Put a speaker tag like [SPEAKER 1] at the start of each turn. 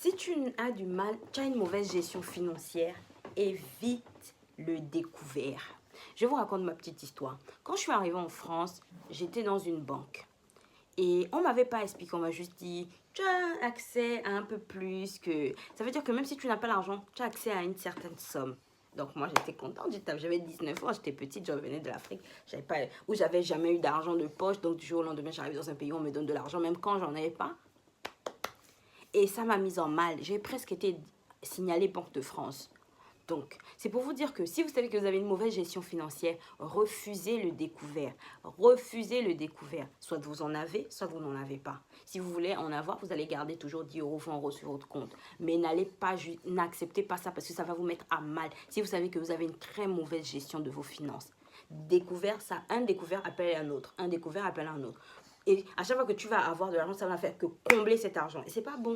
[SPEAKER 1] Si tu as du mal, tu as une mauvaise gestion financière, évite le découvert. Je vous raconte ma petite histoire. Quand je suis arrivée en France, j'étais dans une banque. Et on ne m'avait pas expliqué, on m'a juste dit, tu as accès à un peu plus que... Ça veut dire que même si tu n'as pas l'argent, tu as accès à une certaine somme. Donc moi j'étais contente, j'avais 19 ans, j'étais petite, je revenais de l'Afrique, où j'avais jamais eu d'argent de poche. Donc du jour au lendemain, j'arrive dans un pays où on me donne de l'argent, même quand j'en avais pas. Et ça m'a mise en mal. J'ai presque été signalée Banque de France. Donc, c'est pour vous dire que si vous savez que vous avez une mauvaise gestion financière, refusez le découvert. Refusez le découvert. Soit vous en avez, soit vous n'en avez pas. Si vous voulez en avoir, vous allez garder toujours 10 euros, 20 euros sur votre compte. Mais n'acceptez pas ça parce que ça va vous mettre à mal. Si vous savez que vous avez une très mauvaise gestion de vos finances. Découvert, ça, un découvert appelle un autre. Un découvert appelle un autre. Et à chaque fois que tu vas avoir de l'argent, ça va faire que combler cet argent. Et c'est pas bon.